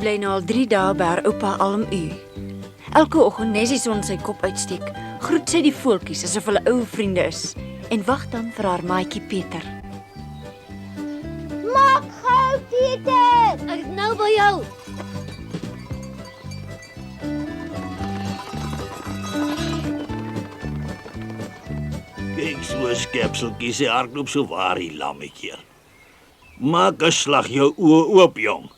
bly nou al 3 dae by haar oupa Alm U. Elke oggend nes die son sy kop uitsteek, groet sy die voeltjies asof hulle ou vriende is en wag dan vir haar maatjie Pieter. Maak gou, Pieter! Ek is nou by jou. Kyk so skepseltjie, sy hardloop so waar die lammetjie. Maak 'n slag jou oë oop, jong.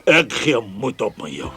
Ek gee moed op met jou.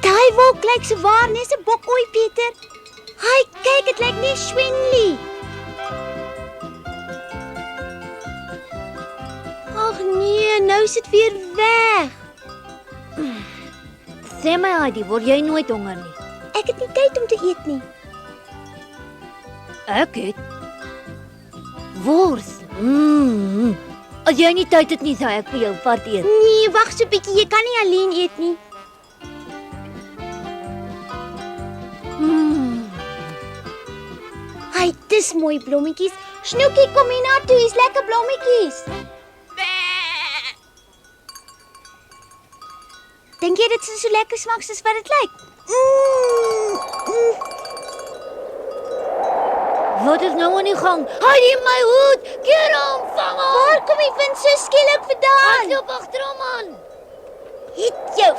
Daai wolk lyk so waar net 'n bokkooi, Pieter. Hy, kyk, dit lyk nie Swingly. Ag nee, nou is dit weer weg. Sê my, Heidi, word jy nooit honger nie? Ek het nie tyd om te eet nie. Ek het wors. As jy nie tyd het nie, sal ek vir jou vat eet. Nee, wag so 'n bietjie, jy kan nie alleen eet nie. Hy, dis mooi blommetjies. Snoekie, kom hier na toe, hier's lekker blommetjies. Dink jy dit sal so lekker smaak soos wat dit lyk? Wat is nou aan die gang? Heidi, my hoed! Keer hom, vang hom! Waar kom die wind so skielik vandaan? Ek loop agter hom aan. Het jou.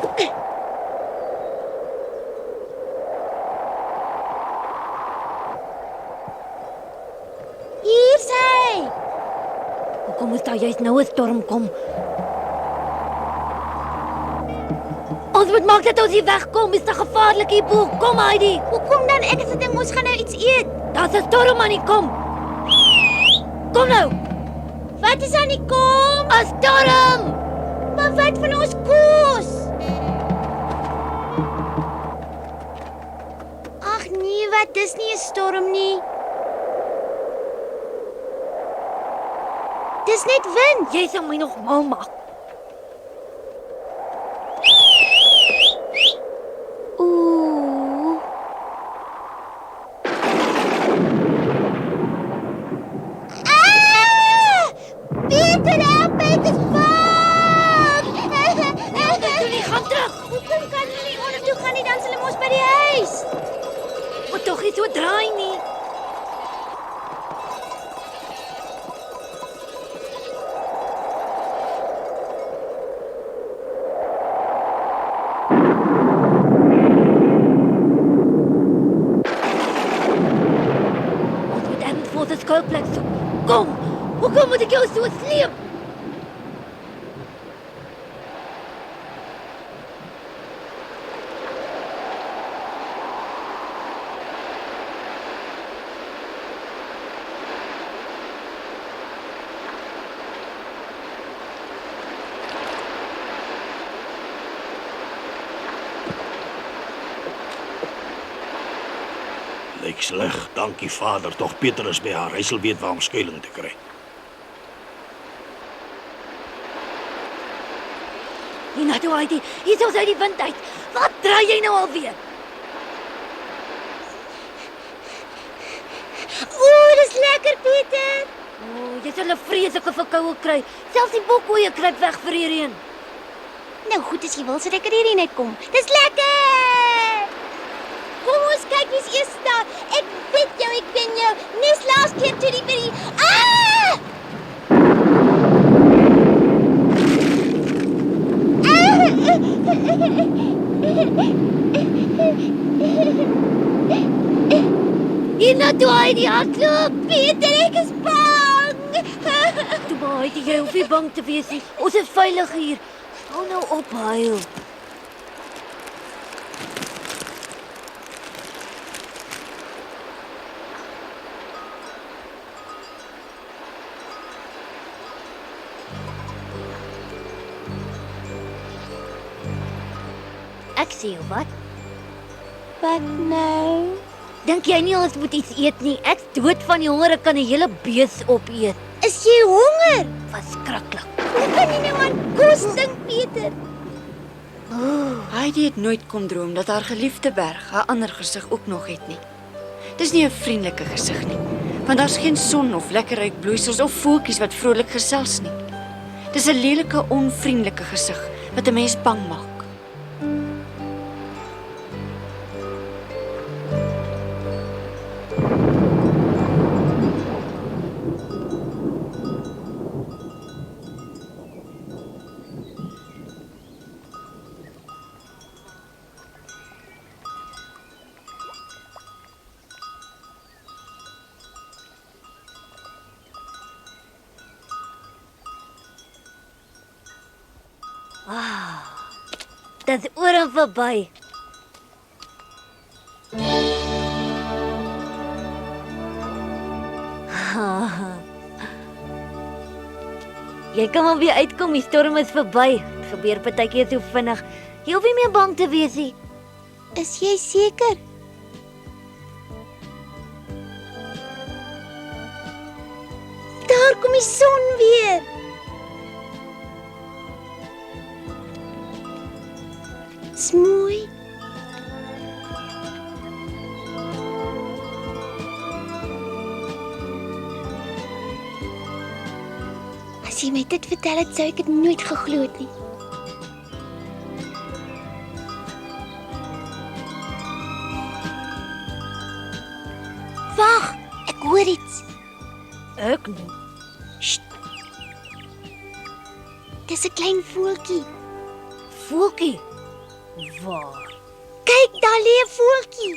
Hier sy. Hoekom moet daar juist nou 'n storm kom? Ons moet maak dat ons hier wegkom. Is te gevaarlik hierbo. Kom, Heidi. Hoekom dan? Ek het gedink ons gaan nou iets eet. Daar's 'n storm aan die kom. Kom nou. Wat is aan die kom? 'n Storm. Maar wat van ons kos? Ag nee, wat? Dis nie 'n storm nie. Dis net wind. Jy sal my nog mal maak. Ooh. Ah! Pieter, help my, ek is bang! Jy gaan terug. Hoekom kan hulle nie onder toe gaan nie, dan sal hulle mos by die huis. Moet tog nie so draai nie. Ons moet ergens voor de skuilplek zoeken. Kom, hoekom moet ik jou zo sleep? Lyk sleg, dankie Vader, tog Pieter is by haar. Hy sal weet waar om skuiling te kry. Hier toe, Heidi. Hier is uit die wind uit. Wat draai jy nou alweer? Oeh, dis lekker, Pieter. Jy sal 'n vreeslike verkoue kry. Selfs die bokkooie kruip weg vir die reën. Nou goed, as jy wil, sal ek hierdie net kom. Dis lekker! Kom ons kyk wie's eers daar. Ek weet jou, ek ken jou. Nes laas keer toe die by die... Ah! Hiernatoe, Heidi, hardloop! Pieter, ek is bang! Toe maar, Heidi, jy hoef nie bang te wees nie. Ons is veilig hier. Hou nou op, huil. Ek sê jou wat? Wat nou? Dink jy nie ons moet iets eet nie? Ek's dood van die honger, ek kan 'n hele bees opeet. Is jy honger? Verskriklik. Hoe kan jy nou aan kos dink, Pieter? Heidi het nooit kon droom dat haar geliefde berg 'n ander gesig ook nog het nie. Dis nie 'n vriendelike gesig nie, want daar's geen son of lekker ryk bloeisels of voeltjies wat vrolik gesels nie. Dis 'n lelike, onvriendelike gesig wat 'n mens bang maak. Dit's oor en verby. Jy kan maar weer uitkom, die storm is verby. Dit gebeur partykeer so vinnig. Jy hoef nie meer bang te wees nie. Is jy seker? Daar kom die son weer. Dis mooi. As jy my dit vertel het, sou ek dit nooit geglo het nie. Wag, ek hoor iets. Ek nie. Dis 'n klein voeltjie. Voeltjie. Waar? Kyk, daar lê 'n voeltjie.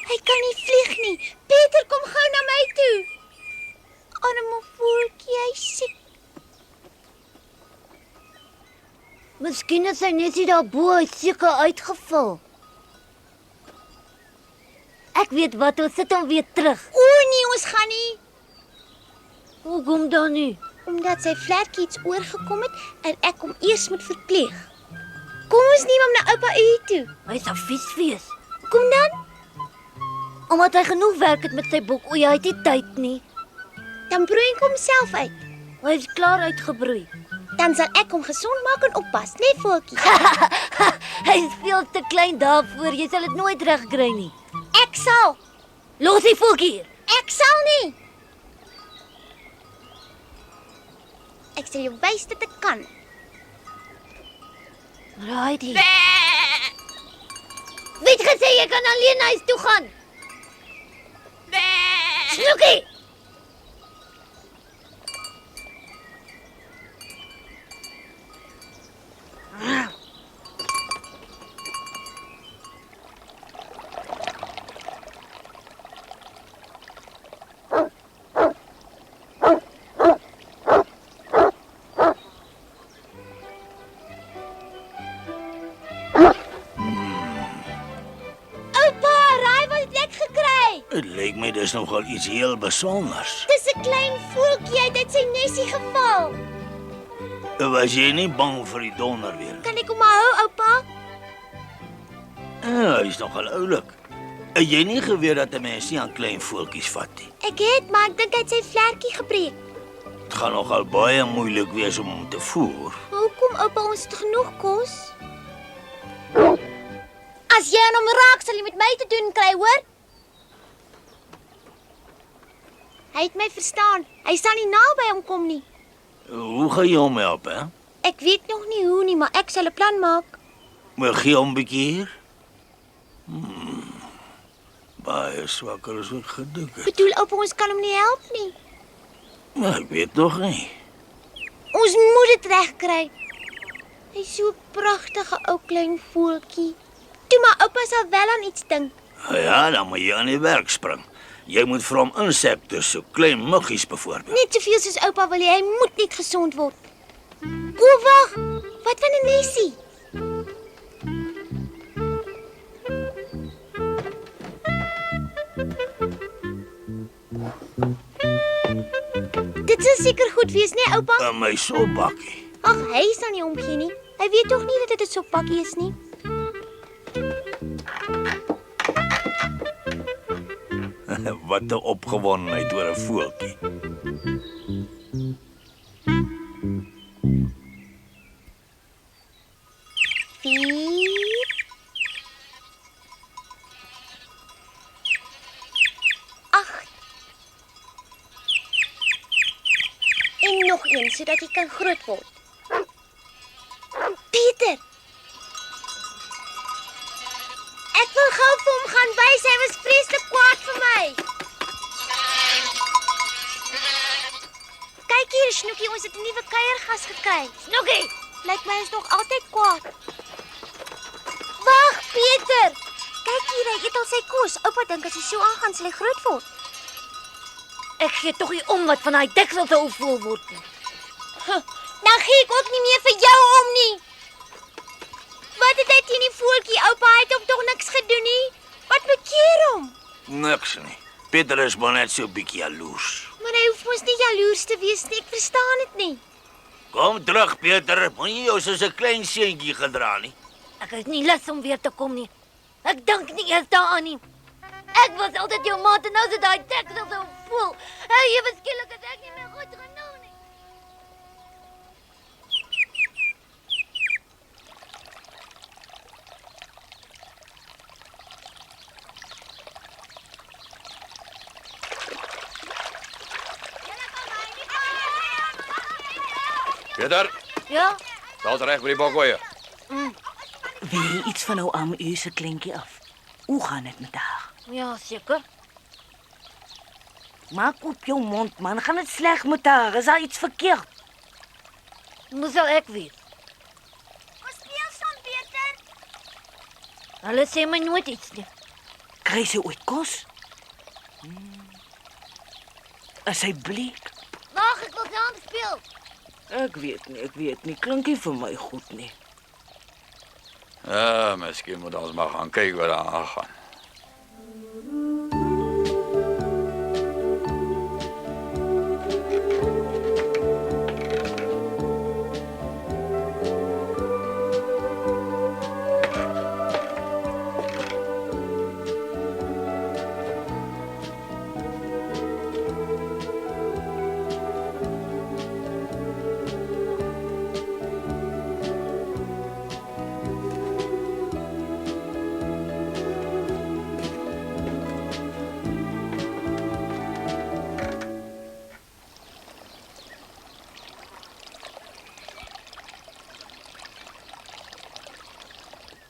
Hy kan nie vlieg nie. Pieter, kom gou na my toe. Arme voeltjie, hy's siek. Miskien is hy net hier daarbo, hy's seker uitgeval. Ek weet wat, ons sit hom weer terug. O nee, ons gaan nie. Hoekom dan nie? Omdat sy vlekkie iets oorgekom het en ek hom eers moet verpleeg. Kom ons neem hom na oupa U toe. Hy sal vies wees. Kom dan. Omdat hy genoeg werk het met sy boek, o ja, hy het nie tyd nie. Dan broei ek hom self uit. Hy is klaar uitgebroei. Dan sal ek hom gesond maak en oppas, né, voeltjie? Hy is veel te klein daarvoor, jy sal dit nooit regkry nie. Ek sal. Los die voeltjie hier. Ek sal nie. Ek sal jou wys dat ek kan. Righty. Wie het gesê jy kan alleen huis toe gaan? Snoekie! Oupa, raai wat het ek gekry? Dit lyk my dis nogal iets heel besonders. Dis 'n klein voeltjie, hy het uit sy nesie geval. Was jy nie bang vir die donder weer? Kan ek hom hou, oupa? Ja, hy's nogal oulik. Het jy nie geweet dat 'n mens nie aan klein voeltjies vat nie? Ek het, maar ek dink hy het sy vlekkie gebreek. Dit gaan nogal baie moeilik wees om hom te voer. Hoekom, oupa, ons het genoeg kos? As jy aan hom raak, sal jy met my te doen kry, hoor? Hy het my verstaan. Hy sal nie naby hom kom nie. Hoe gaan jy hom help, hè? Ek weet nog nie hoe nie, maar ek sal 'n plan maak. Maar gee hom 'n bietjie hier. Baie swakker as ek gedink het. Bedoel, oupa, ons kan hom nie help nie. Maar ek weet nog nie. Ons moet dit regkry. Hy's so 'n pragtige ou klein voeltjie. Toe maar oupa sal wel aan iets dink. Ja, dan moet jy aan die werk spring. Jy moet vir hom insekte soek, klein muggies byvoorbeeld. Net soveel soos oupa wil hê, hy moet net gesond word. O, wag. Wat van 'n nesie? Dit sal seker goed wees, né, oupa? In my sopbakkie. Ag, hy sal nie omgee nie. Hy weet tog nie dat dit 'n soppakkie is nie. Wat 'n opgewondenheid oor 'n voeltjie. Vier. Agt. En nog een, sodat hy kan groot word. Pieter! Ek wil gou vir hom gaan wys, hy was vreeslik kwaad vir my. Kyk hier, Snoekie, ons het 'n nuwe kuiergas gekry. Snoekie, Lyk my is nog altyd kwaad. Wag, Pieter! Kyk hier, hy eet al sy kos. Oupa dink as hy so aangaan, sal hy groot word. ek gee tog nie om wat van daai deksel te opvoel word nie. Nou gee ek ook nie meer vir jou om nie. Wat het hy teen die voeltjie, oupa? Hy het ook tog niks gedoen nie. Wat bekeer hom? Niks nie. Pieter is maar net so bietjie jaloers. Maar hy hoef mos nie jaloers te wees nie. Ek verstaan dit nie. Kom terug, Pieter. Moenie jou soos 'n klein seentjie gedra nie. Ek is nie lus om weer te kom nie. Ek dink nie eers daaraan nie. Ek was altyd jou maat en nou is dit daai deksel te voel. Hey, jy beskielik is ek nie meer goed genoeg nie. Pieter, Ja? daar's reg by die bakkoeie. Wil jy iets van ou arme U se kleintjie af? Hoe gaan dit met haar? Ja, seker. Maak op jou mond, man. Gaan dit sleg met haar? Is daar iets verkeerd? Hoe sal ek weet? Ons speel saam, Pieter. Hulle sê my nooit iets nie. Kry sy ooit kos? Is sy bleek? Wag, ek wil saam speel. Ek weet nie. Klink nie vir my goed nie. Ja, miskien moet ons maar gaan kyk wat daar aangaan.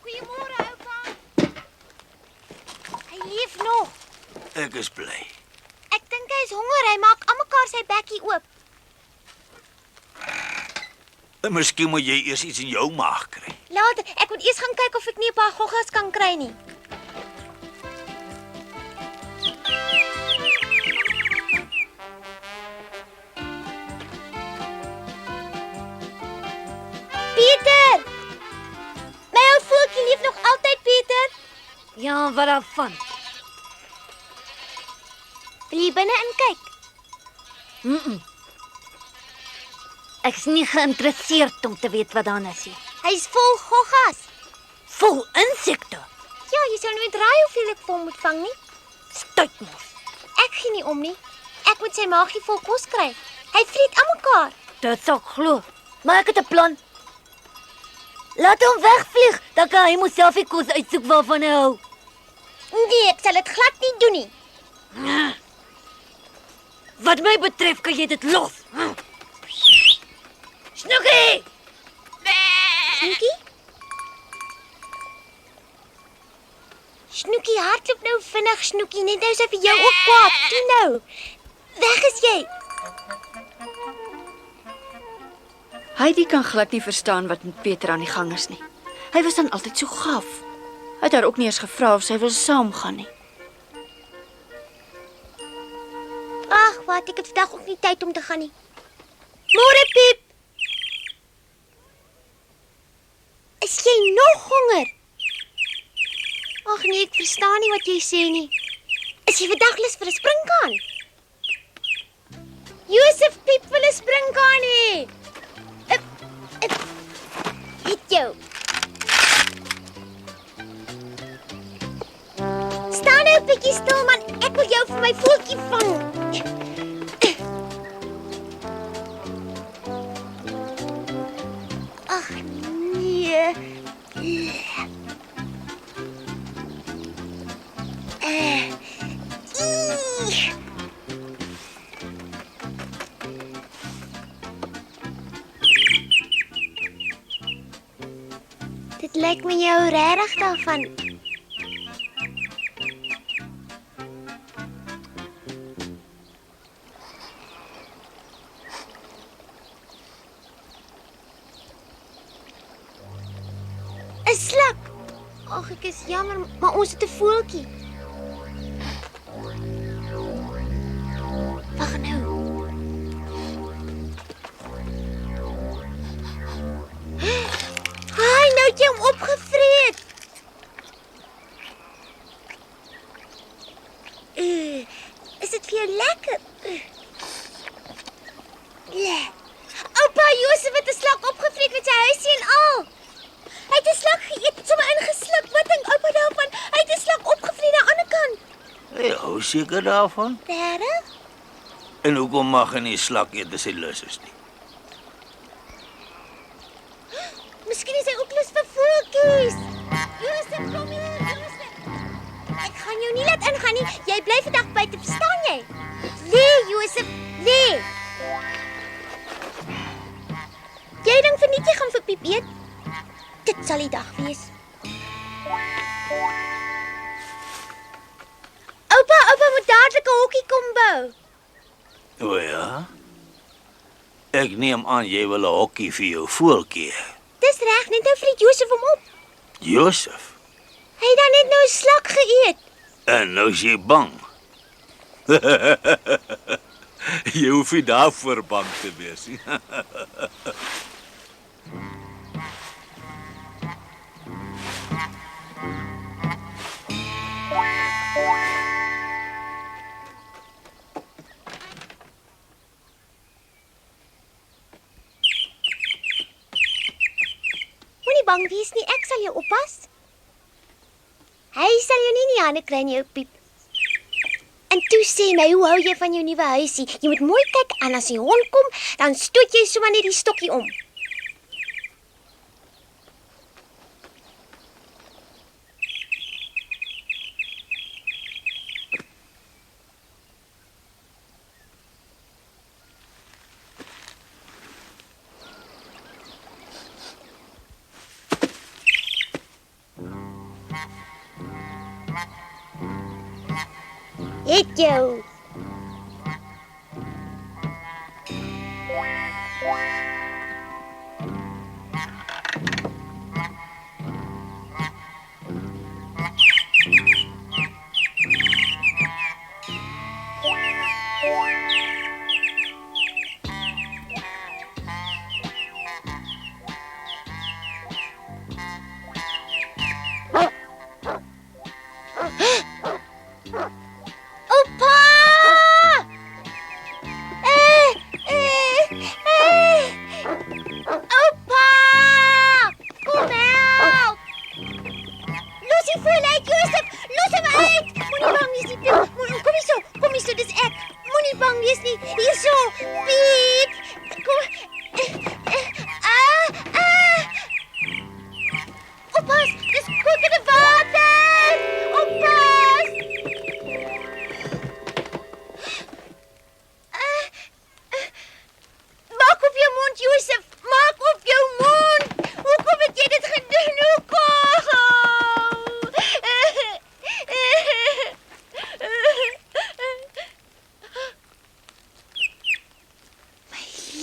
Goeiemôre, oupa. Hy leef nog. Ek is bly. Ek dink hy is honger. Hy maak almekaar sy bekkie oop. En miskien moet jy eers iets in jou maag kry. Later, ek moet eers gaan kyk of ek nie 'n paar goggas kan kry nie. Pieter! My ou voeltjie leef nog altyd, Pieter. Ja, wat daarvan? Wil jy binne in kyk? Ek is nie geïnteresseerd om te weet wat daar is nie. Hy's vol goggas. Vol insekte. Ja, jy sal nooit raai hoeveel ek vir hom moet vang nie. Stuit mos. Ek gee nie om nie. Ek moet sy maagie vol kos kry. Hy vreet almekaar. Dit sal ek glo. Maar ek het 'n plan. Laat hom wegvlieg, dan kan hy homself die kos uitsoek waarvan hy hou. Nee, ek sal dit glad nie doen nie. Wat my betref, kan jy dit los. Snoekie! Snoekie? Snoekie hardloop nou vinnig, Snoekie, net nou is hy vir jou ook kwaad. Toe nou. Weg is jy. Heidi kan glad nie verstaan wat met Pieter aan die gang is nie. Hy was dan altyd so gaaf. Hy het haar ook nie eens gevra of sy wil saamgaan nie. Ag, wat, ek het vandag ook nie tyd om te gaan nie. Môre, Piep. Is jy nog honger? Ag nee, ek verstaan nie wat jy sê nie. Is jy vandag lus vir 'n springkaan? Josef Piep wil 'n springkaan hê. Het jou. Staan nou 'n bietjie stil man, ek wil jou vir my voeltjie vang. Ag nee. Dit lyk my jou regtig daarvan. Een slak. Ag, ek is jammer, maar ons het 'n voeltjie. Wag nou. Haai, nou het jy hom opgevreet. Is dit vir jou lekker? Oupa Josef het 'n slak opgevreet met sy huisie en al. Hy het 'n slak geëet, sommer ingesluk. Wat dink oupa daarvan? Hy het 'n slak opgevreet aan die ander kant. Jy hou seker daarvan? Regtig? En hoekom mag hy nie slak eet as hy lus is nie? Miskien is hy ook lus vir voeltjies. Josef, kom hier, Josef. Ek gaan jou nie laat ingaan nie. Jy bly vandag buite, verstaan jy? Nee, Josef, nee. Jy dink verniet jy gaan vir Piep eet? Dit sal die dag wees. Oupa moet dadelik 'n hokkie kom bou. O ja? Ek neem aan jy wil 'n hokkie vir jou voeltjie. Dis reg, net nou vreet Josef hom op. Josef, Hy het dan net nou 'n slak geëet. en nou is jy bang. Jy hoef nie daarvoor bang te wees nie. Moenie bang wees nie, ek sal jou oppas. Hy sal jou nie in die hande kry nie, jou Piep. En toe sê my, hoe hou jy van jou nuwe huisie? Jy moet mooi kyk en as die hond kom, dan stoot jy sommer net die stokkie om. Het jou.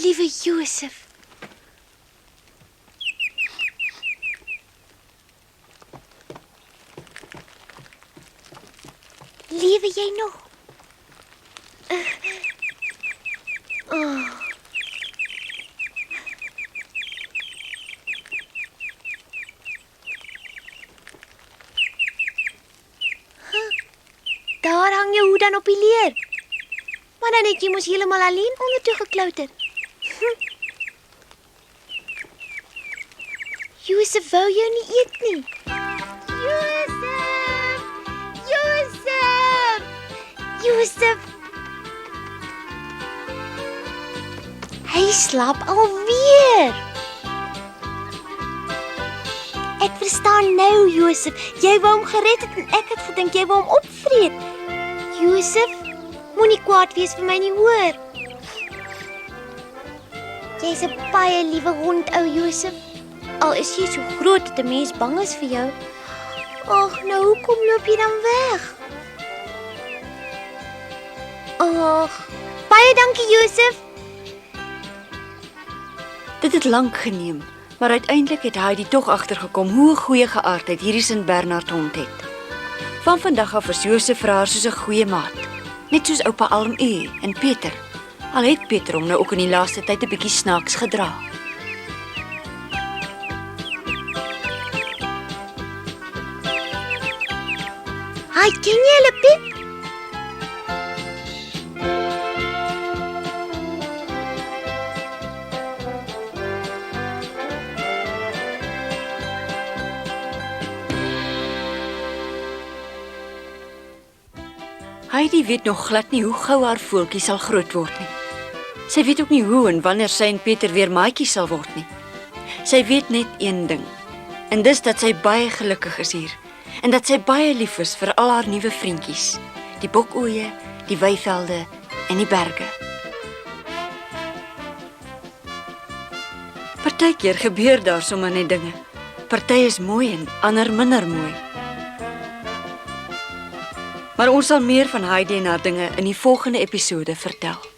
Liewe Josef. Lewe jy nog? Daar hang jou hoed dan op die leer. Maar dan het jy mos heeltemal alleen onder toe geklouter. Josef wou jou nie eet nie. Josef! Josef! Josef! Hy slaap alweer. Ek verstaan nou, Josef. Jy wou hom gered het en ek het gedink jy wou hom opvreet. Josef, moenie kwaad wees vir my nie, hoor. Jy's 'n baie liewe hond, ou Josef. Al is jy so groot dat 'n mens bang is vir jou. Ag, nou hoekom loop jy dan weg? Ag, baie dankie, Josef. Dit het lank geneem, maar uiteindelik het Heidi tog agtergekom hoe 'n goeie geaardheid hierdie Sint Bernard hond het. Van vandag af is Josef vir haar soos 'n goeie maat, net soos oupa Alm en Peter. Al het Peter hom nou ook in die laaste tyd 'n bietjie snaaks gedra. Hi, ken jy hulle, Piet? Heidi weet nog glad nie hoe gou haar voeltjie sal groot word nie. Sy weet ook nie hoe en wanneer sy en Peter weer maatjies sal word nie. Sy weet net een ding, en dis dat sy baie gelukkig is hier en dat sy baie lief is vir al haar nuwe vriendjies, die bokoeie, die weivelde en die berge. Partykeer gebeur daar sommer net dinge. Party is mooi en ander minder mooi. Maar ons sal meer van Heidi en haar dinge in die volgende episode vertel.